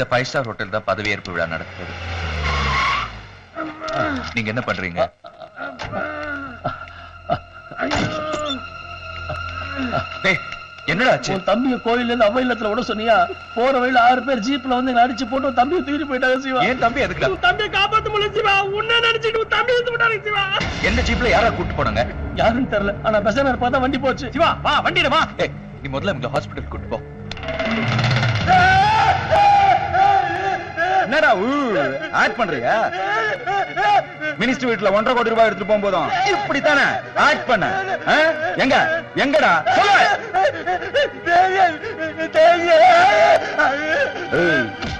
இந்த 5 star hotel தான் பதவியேற்பு விழா நடக்குது. நீங்க என்ன பண்றீங்க? என்னடா ஆச்சு? உன் தம்பிய கோயில்ல இருந்து அவை இல்லத்துல விட சொன்னியா? போற வழியில 6 பேர் ஜீப்ல வந்து அடிச்சு போட்டு தம்பியை தூக்கி போயிட்டாங்க சிவா. ஏன் தம்பி எதுக்குடா? தம்பியை காப்பாத்த முடியல சிவா. உன்ன நினைச்சிட்டு தம்பி எடுத்து விட்டாங்க சிவா. என்ன ஜீப்ல யாரா கூட்டு போனாங்க? யாருன்னு தெரியல. ஆனா பெசனர் பார்த்தா வண்டி போச்சு. சிவா வா வண்டியில வா. நீ முதல்ல இந்த ஹாஸ்பிடல் கூட்டு போ. என்னடா ஆக்ட் பண்றியா? மினிஸ்டர் வீட்டுல 1.5 கோடி ரூபாய் எடுத்துட்டு போகும்போதும் இப்படித்தானே ஆக்ட் பண்ண? எங்க எங்கடா சொல்லு.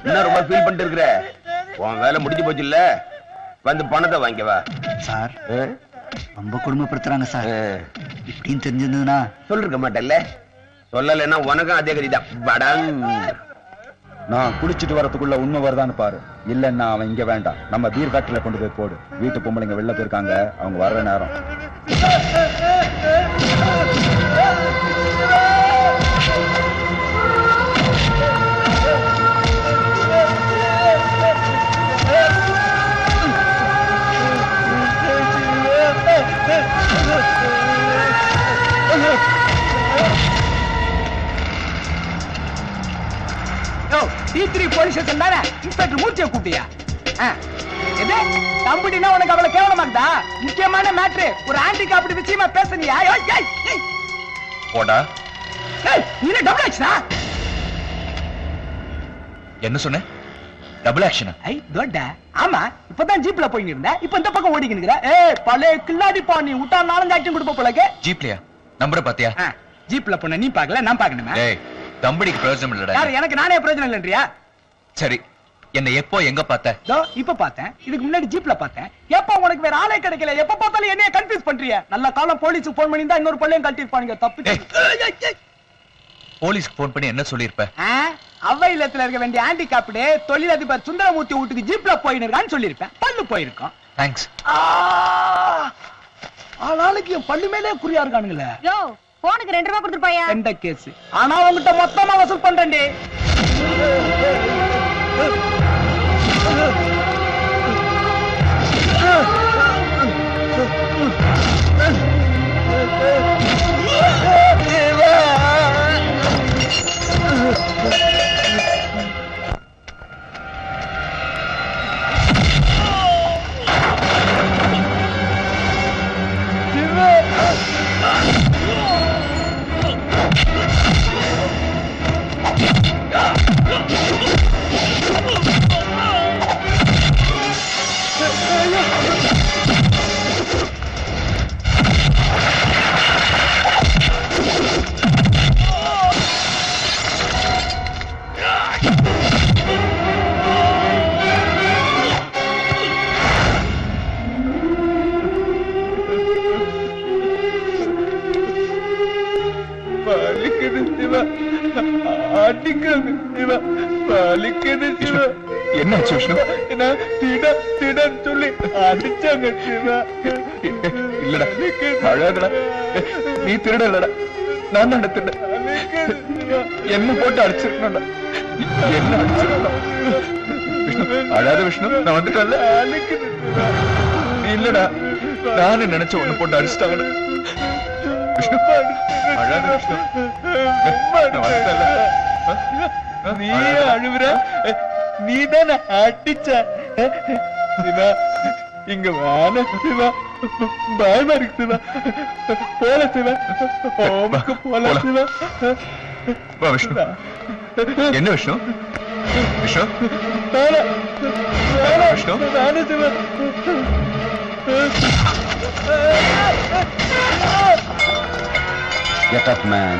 என்ன ரொம்ப ஃபீல் பண்ணிட்டு இருக்கிற? உன் வேலை முடிஞ்சு போச்சு இல்ல? வந்து பணத்தை வாங்கிக்கவா. சார் ரொம்ப குடும்பப்படுத்துறாங்க சார். இப்படின்னு தெரிஞ்சிருந்ததுன்னா சொல்லிருக்க மாட்டேல்ல? சொல்லலைன்னா உனக்கும் அதே கதிதான். படம் நான் குளிச்சுட்டு வரதுக்குள்ள உண்மை வருதான்னு பாரு. இல்லன்னா அவன் இங்க வேண்டாம், நம்ம பீர் ஃபேக்டரியில கொண்டு போய் போடு. வீட்டு பொம்பளைங்க வெளில போயிருக்காங்க, அவங்க வர்ற நேரம். T3 போலீஸ் ஸ்டேஷன் தானே? இன்ஸ்பெக்டர் மூர்த்தியை கூப்பிட்டியா? எது தம்பினா உனக்கு அவ்வளவு கேவலமாக்குதா? முக்கியமான மேட்ரு ஒரு ஹேண்டிகாப்ட் விஷயமா பேசுனியா? போடா. நீ டபுள் ஆக்ஷனா? என்ன சொன்ன? டபுள் ஆக்ஷனா? ஐ தோடா. ஆமா, இப்பதான் ஜீப்ல போயிட்டு இருந்த, இப்போ இந்த பக்கம் ஓடிக்கிட்டு இருக்கற. ஏய் பலே கில்லாடி பாணி உட்டா 4 ஆக்ஷன் கொடுப்ப போலக்கே. ஜீப்லயா? நம்பர் பாத்தியா? ஜீப்ல போன நீ பார்க்கல, நான் பார்க்கணுமா? ஏய் தம்படிக்கு பிரயோஜனம் இல்லடா. யார் எனக்கு நானே பிரயோஜனம் இல்லன்றியா? சரி, என்ன எப்போ எங்க பார்த்த? தோ இப்ப பார்த்தேன். இதுக்கு முன்னாடி ஜீப்ல பார்த்தேன். எப்ப உனக்கு வேற ஆளே கிடைக்கல? எப்ப பார்த்தாலும் என்னைய கன்ஃபியூஸ் பண்றிய. நல்ல காலம் போலீஸ்க்கு போன் பண்ணி தான் இன்னொரு பள்ளையும் கட்டிருப்பாங்க. தப்பு. போலீஸ்க்கு போன் பண்ணி என்ன சொல்லிருப்ப? அவை இல்லத்துல இருக்க வேண்டிய ஹேண்டிகாப்டு தொழிலதிபர் சுந்தரமூர்த்தி வீட்டுக்கு ஜீப்ல போயின்னு சொல்லிருப்பேன். பல்லு போயிருக்கோம். தேங்க்ஸ். ஆளாளுக்கு என் பல்லு மேலே குறியா இருக்கானுங்களே. யோ போனுக்கு 2 ரூபாய் கொடுத்துட்டு போயா. எந்த கேஸ்? ஆனா உங்ககிட்ட மொத்தமா வசூல் பண்றேன்டி. என்னாச்சு விஷ்ணு? சொல்லி அடிச்சாங்க. இல்லடா அழகடா, நீ திருட இல்லடா, நான் தான் திருட. என்ன போட்டு அடிச்சிருக்கணும்டா. என்ன அடிச்சிருக்கணும்? விஷ்ணு அழாத விஷ்ணு, நான் வந்துட்டேன்ல. இல்லடா, நானு நினைச்ச ஒண்ணு போட்டு அடிச்சிட்டாங்கடா. விஷ்ணு அழாத விஷ்ணு, நான் வந்துட்டேன்ல. நீ அழுவுற? நீ தானே அடிச்ச. சிவா இங்க வேண சிவா, பயமா இருக்கு சிவா. போல சிவா, ஓமுக்கு போல சிவா. வா விஷ்ணு. என்ன விஷ்ணு? விஷ்ணு விஷ்ணு நானே சிவா. Get up, man.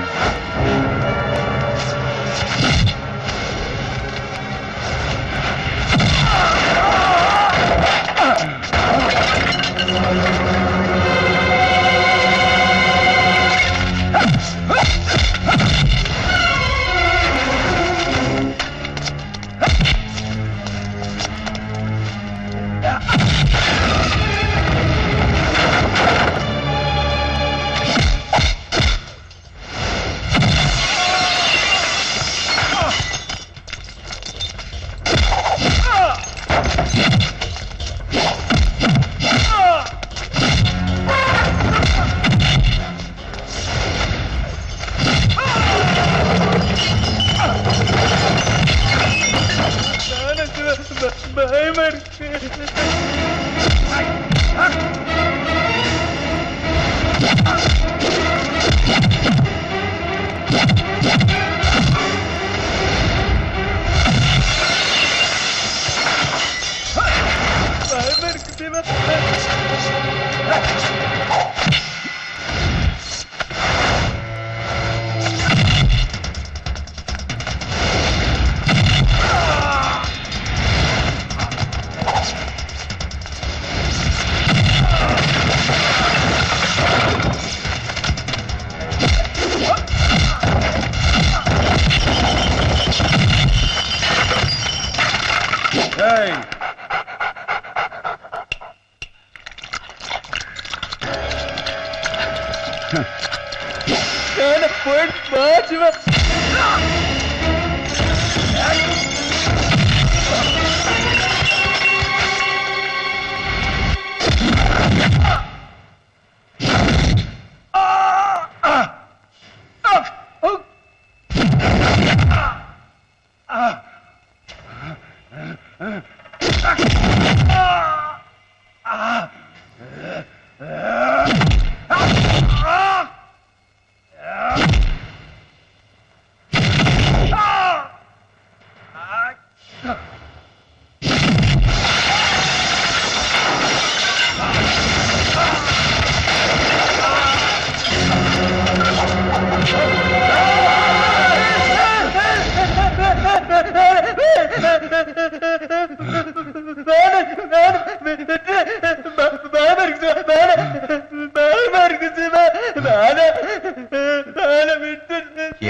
ஏய்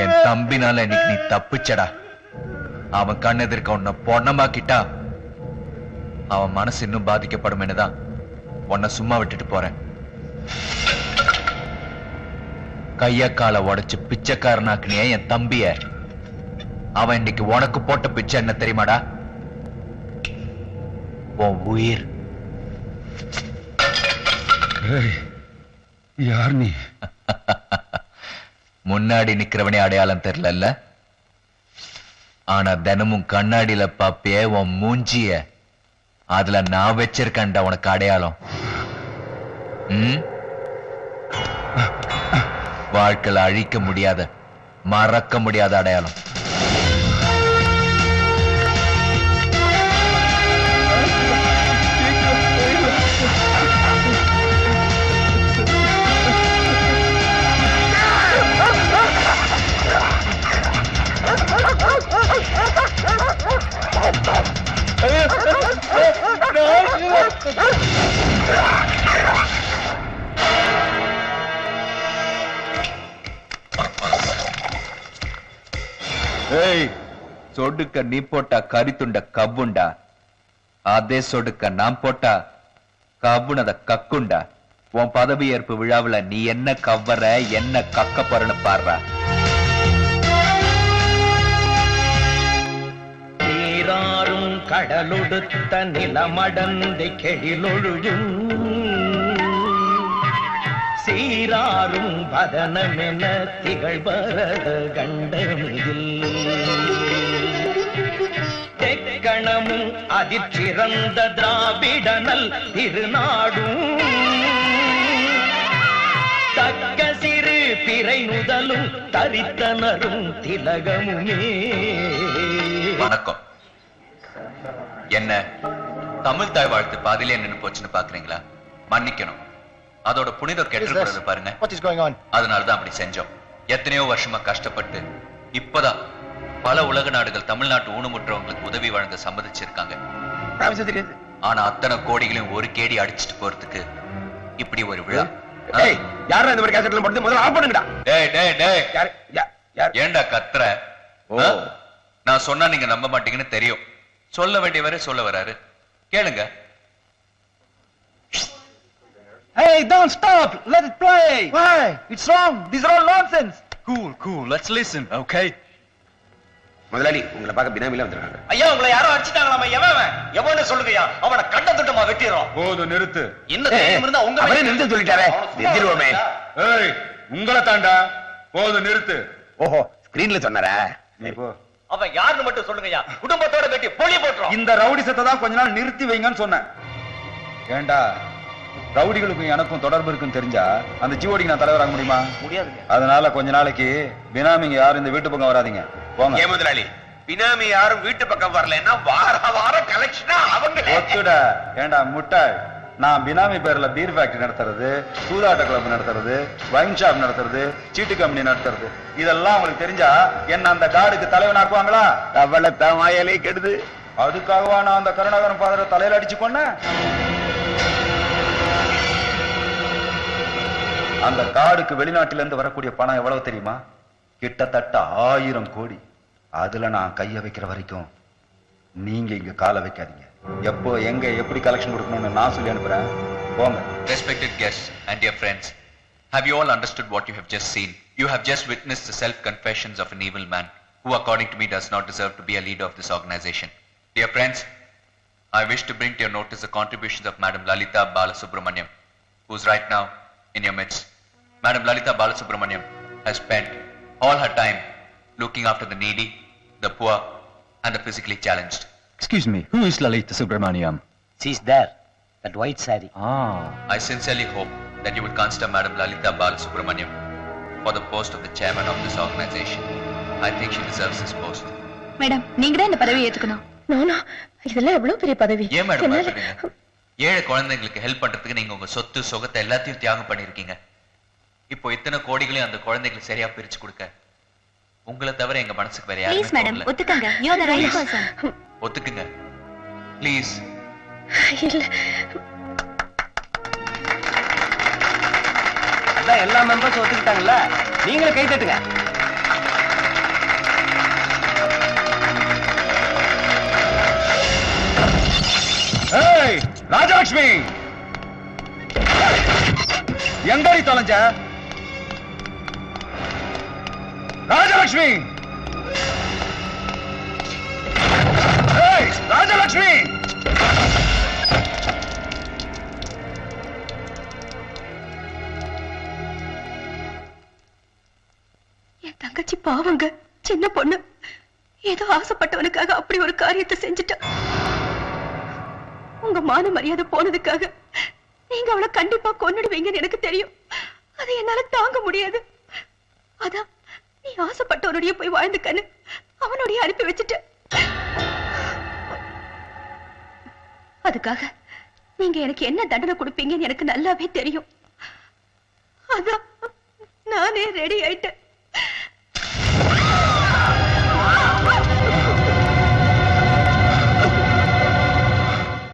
என் தம்பினால இன்னைக்கு நீ தப்பிச்சடா. அவன் கண் எதிர்க்க உன்னை பொண்ணமாக்கிட்டா அவன் மனசு இன்னும் பாதிக்கப்படும் என்னதான் உன்னை சும்மா விட்டுட்டு போறேன். கைய காலை உடைச்சு பிச்சைக்காரனாக்குனிய என் தம்பிய அவன் இன்னைக்கு உனக்கு போட்ட பிச்சை என்ன தெரியுமாடா? உன் உயிர். யார் நீ? முன்னாடி நிக்கிறவனே அடையாளம் தெரியல, ஆனா தினமும் கண்ணாடியில பாப்பிய உன் மூஞ்சிய அதுல நான் வச்சிருக்கேன்டா உனக்கு அடையாளம். வாழ்க்கையில அழிக்க முடியாத மறக்க முடியாத அடையாளம். ஏய், சொடுக்க நீ போட்டா கரித்துண்ட கவ்வுண்டா, அதே சொடுக்க நான் போட்டா கவ்வுனத கக்குண்டா. உன் பதவி ஏற்பு விழாவுல நீ என்ன கவ்வற என்ன கக்க போறன்னு பாடுறா. நீராறும் கடலொடுத்த நிலமடந்தை கெழிலொழுகும் சீராறும் பதனமென திகழ்பரத கண்டமிதில் தெக்கணமும் அதிர்ச்சிறந்த திராவிடனல் திருநாடும் தக்க சிறு பிறை நுதலும் தரித்தனரும் திலகமுமே. வணக்கம். என்ன தமிழ் தாய் வாழ்த்து பாதிலே நின்னு போச்சுன்னு பாக்குறீங்களா? மன்னிக்கணும், அதோட புனிதம் கெட்டுறது பாருங்க. அதனாலதான் அப்படி செஞ்சோம். எத்தனையோ வருஷமா கஷ்டப்பட்டு இப்பதான் பல உலக நாடுகள் தமிழ்நாட்டு ஊனமுற்றவங்களுக்கு உதவி வழங்க சம்மதிச்சிருக்காங்க. ஆனா அத்தனை கோடிகளையும் ஒரு கேடி அடிச்சுட்டு போறதுக்கு இப்படி ஒரு விழா. யாரா இந்த மாதிரி கேசட்ல போட்டு முதல்ல ஆஃப் பண்ணுங்கடா. டேய் டேய் டேய், ஏன்டா கத்துற? நான் சொன்னா நீங்க நம்ப மாட்டீங்கன்னு தெரியும். சொல்ல வேண்டியவரே சொல்ல வராரு, கேளுங்க. Hey, don't stop. Let it play. Why? It's wrong. These are all nonsense. Cool. Let's listen, okay? முதலாளி உங்களை பார்க்க பினாமில வந்திருக்காங்க. ஐயா உங்களை யாரோ அடிச்சிட்டாங்களாமா? எவன்னு சொல்லுங்கய்யா, அவனை கண்ட துண்டமா வெட்டிறோம். போது நிறுத்து. இன்னும் தைரியம் இருந்தா உங்க அவரே நிறுத்த சொல்லிட்டாரே, நிறுத்திடுவோமே. ஏய், உங்களை தாண்டா. போது நிறுத்து. ஓஹோ, ஸ்கிரீன்ல சொன்னாரா? நீ போ. அவன் யாருன்னு மட்டும் சொல்லுங்கய்யா, குடும்பத்தோட வெட்டி பொழி போட்டுறோம். இந்த ரவுடிசத்தை தான் கொஞ்ச நாள் நிறுத்தி வைங்கன்னு சொன்னேன். ஏண்டா, ரவுடிகளுக்கும் எனக்கும் தொடர்பு இருக்குன்னு தெரிஞ்சா அந்த ஜிஓடிக்கு நான் தலைவராக முடியுமா? முடியாதுங்க. அதனால கொஞ்ச நாளைக்கு பினாமிங்க யாரும் இந்த வீட்டு பக்கம் வராதீங்க, போங்க. ஏ முதலாளி, பினாமி யாரும் வீட்டு பக்கம் வரலன்னா வார கலெக்ஷனா அவங்க ஒத்துடா. ஏண்டா முட்டாள், நான் பினாமி பேர்ல பீர் ஃபேக்டரி நடத்துறது, சூதாட்ட கிளப் நடத்துறது, வைன் ஷாப் நடத்துறது, சீட்டு கம்பெனி நடத்துறது, இதெல்லாம் உங்களுக்கு தெரிஞ்சா என்ன அந்த கார்டுக்கு தலைவனாக்குவாங்களா? அவளை வாயாலே கெடுது. அதுக்காகவா நான் அந்த கருணாகரன் ஃபாதரை தலையில அடிச்சு கொன்னேன்? அந்த கார்டுக்கு வெளிநாட்டில இருந்து வரக்கூடிய பணம் எவ்வளவு தெரியுமா? கிட்டத்தட்ட 1000 கோடி. அதுல நான் கைய வைக்கிற வரைக்கும் நீங்க இங்க காலை வைக்காதீங்க. எப்போ எங்க எப்படி கலெக்ஷன் கொடுக்கணும்னு நான் சொல்லி அனுப்புறேன். போங்க. Respected guests and dear friends, have you all understood what you have just seen? You have just witnessed the self-confessions of an evil man who, according to me, does not deserve to be a leader of this organization. Dear friends, I wish to bring to your notice the contributions of Madam Lalita Balasubramaniam, who is right now in your midst. Madam Lalita Balasubramaniam has spent all her time looking after the needy, the poor, and the physically challenged. Excuse me, who is Lalita Subramaniam? She's there. That white saree. I sincerely hope that you would consider Madam Lalita Balasubramaniam for the post of the chairman of this organization. I think she deserves this post. Madam நீங்க தான் இந்த பதவியை ஏத்துக்கணும். நானா இதெல்லாம் எவ்வளவு பெரிய பதவி. ஏன் மேடம் பயப்படுறீங்க? ஏழை குழந்தைங்களுக்கு ஹெல்ப் பண்றதுக்கு நீங்க உங்க சொத்து சுகத்தை எல்லாத்தையும் தியாகம் பண்ணிருக்கீங்க. இப்போ இத்தனை கோடிகளையும் அந்த குழந்தைகளுக்கு சரியா பிரிச்சு கொடுக்க உங்களை தவிர எங்க மனசுக்கு வேற யாருமே ப்ளீஸ் மேடம் தோணல. ஒத்துக்கங்க. You are the right person. ஒத்துக்குங்க ப்ளீஸ். இல்ல அதான் எல்லா மெம்பர்ஸ் ஒத்துக்கிட்டாங்கல்ல, நீங்களும் கை தட்டுங்க. ஏய் ராஜலட்சுமி, எங்கடி தொலைஞ்ச? ராஜலட்சுமி, ஏய் ராஜலட்சுமி. என் தங்கச்சி பாவங்க, சின்ன பொண்ணு ஏதோ ஆசைப்பட்டவனுக்காக அப்படி ஒரு காரியத்தை செஞ்சுட்டா. உங்க மான மரியாதை போனதுக்காக நீங்க அவளை கண்டிப்பா கொன்னுடுவீங்கன்னு எனக்கு தெரியும். அதை என்னால தாங்க முடியாது. அதான் நீ ஆசைப்பட்டவனுடைய போய் வாழ்ந்துக்கன்னு அவனுடைய அனுப்பி வச்சுட்ட. அதுக்காக நீங்க எனக்கு என்ன தண்டனை கொடுப்பீங்கன்னு எனக்கு நல்லாவே தெரியும். அதான் நானே ரெடி ஆயிட்டேன்.